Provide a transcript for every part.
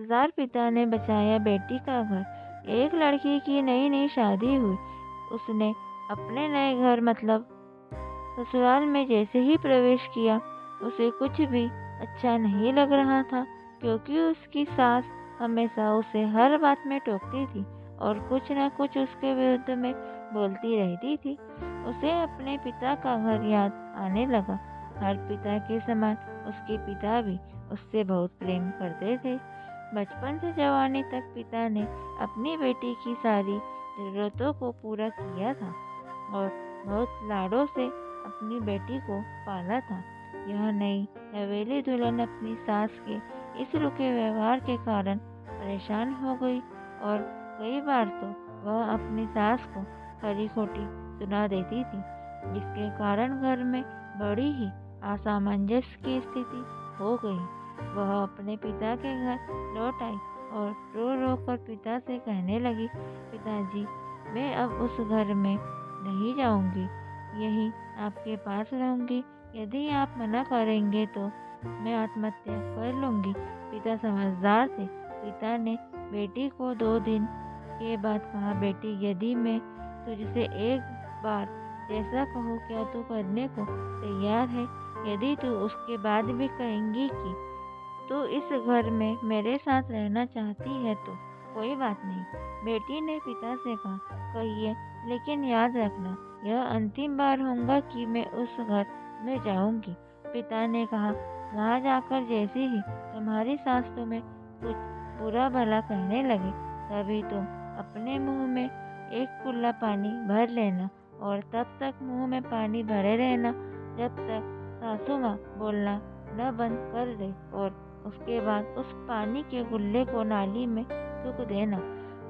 Jar पिता ने बचाया बेटी का घर। एक लड़की की नई नई शादी हुई। उसने अपने नए घर मतलब ससुराल में जैसे ही प्रवेश किया, उसे कुछ भी अच्छा नहीं लग रहा था, क्योंकि उसकी सास हमेशा उसे हर बात में टोकती थी और कुछ न कुछ उसके विरुद्ध में बोलती रहती थी। उसे अपने पिता का घर याद आने लगा। हर पिता के समान उसके पिता भी उससे बहुत प्रेम करते थे। बचपन से जवानी तक पिता ने अपनी बेटी की सारी जरूरतों को पूरा किया था और बहुत लाडों से अपनी बेटी को पाला था। यह नई हवेली दुल्हन अपनी सास के इस रुखे व्यवहार के कारण परेशान हो गई और कई बार तो वह अपनी सास को खरी खोटी सुना देती थी, जिसके कारण घर में बड़ी ही असामंजस्य की स्थिति हो गई। वह अपने पिता के घर लौट आई और रो रो कर पिता से कहने लगी, पिताजी, मैं अब उस घर में नहीं जाऊंगी, यहीं आपके पास रहूंगी। यदि आप मना करेंगे तो मैं आत्महत्या कर लूंगी। पिता समझदार थे। पिता ने बेटी को 2 दिन के बाद कहा, बेटी, यदि मैं तुझसे एक बार जैसा कहूँ क्या तू करने को तैयार है? यदि तू उसके बाद भी कहेंगी कि तू इस घर में मेरे साथ रहना चाहती है तो कोई बात नहीं। बेटी ने पिता से कहा, कहिए, लेकिन याद रखना, यह अंतिम बार होगा कि मैं उस घर में जाऊंगी। पिता ने कहा, वहां जाकर जैसे ही तुम्हारी सास तुम्हें कुछ बुरा भला कहने लगे, तभी तुम अपने मुंह में एक कुल्ला पानी भर लेना और तब तक मुंह में पानी भरे रहना जब तक सासू माँ बोलना न बंद कर दे, और उसके बाद उस पानी के गुल्ले को नाली में थूक देना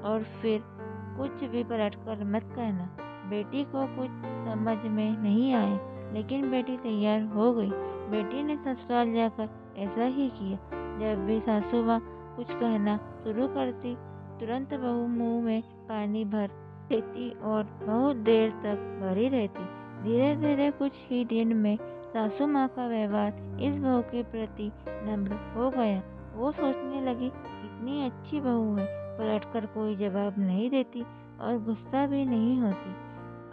और फिर कुछ भी पलट कर मत कहना। बेटी को कुछ समझ में नहीं आया, लेकिन बेटी तैयार हो गई। बेटी ने ससुराल जाकर ऐसा ही किया। जब भी सासू माँ कुछ कहना शुरू करती, तुरंत बहू मुंह में पानी भर लेती और बहुत देर तक भरी रहती। धीरे धीरे कुछ ही दिन में सासू माँ का व्यवहार इस बहू के प्रति नम्र हो गया। वो सोचने लगी, कितनी अच्छी बहू है, पलटकर कोई जवाब नहीं देती और गुस्सा भी नहीं होती।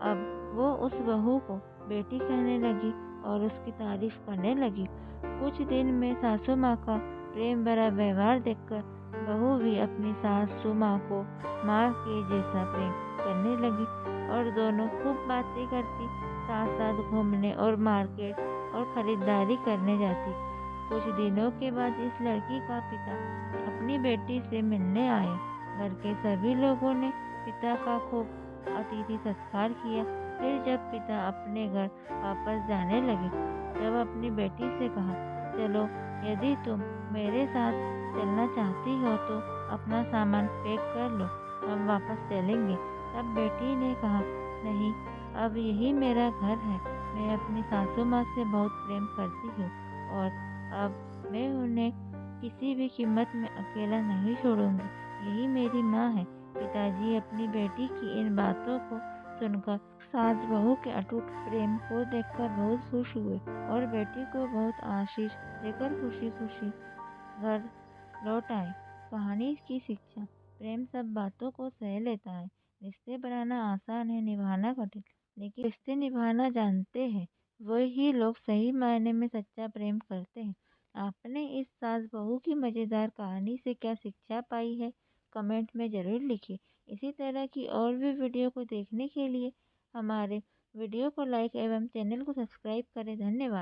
अब वो उस बहू को बेटी कहने लगी और उसकी तारीफ करने लगी। कुछ दिन में सासू माँ का प्रेम भरा व्यवहार देखकर बहू भी अपनी सासू माँ को माँ के जैसा प्रेम करने लगी और दोनों खूब बातें करती, साथ साथ घूमने और मार्केट और खरीदारी करने जाती। कुछ दिनों के बाद इस लड़की का पिता अपनी बेटी से मिलने आया। घर के सभी लोगों ने पिता का खूब अतिथि सत्कार किया। फिर जब पिता अपने घर वापस जाने लगे, तब अपनी बेटी से कहा, चलो, यदि तुम मेरे साथ चलना चाहती हो तो अपना सामान पैक कर लो, हम वापस चलेंगे। तब बेटी ने कहा, नहीं, अब यही मेरा घर है। मैं अपनी सासू माँ से बहुत प्रेम करती हूँ और अब मैं उन्हें किसी भी कीमत में अकेला नहीं छोड़ूंगी। यही मेरी माँ है। पिताजी अपनी बेटी की इन बातों को सुनकर सास बहू के अटूट प्रेम को देखकर बहुत खुश हुए और बेटी को बहुत आशीष देकर खुशी खुशी घर लौट आए। कहानी की शिक्षा, प्रेम सब बातों को सह लेता है। रिश्ते बनाना आसान है, निभाना कठिन, लेकिन रिश्ते निभाना जानते हैं वही लोग सही मायने में सच्चा प्रेम करते हैं। आपने इस सास बहू की मजेदार कहानी से क्या शिक्षा पाई है? कमेंट में जरूर लिखिए। इसी तरह की और भी वीडियो को देखने के लिए हमारे वीडियो को लाइक एवं चैनल को सब्सक्राइब करें। धन्यवाद।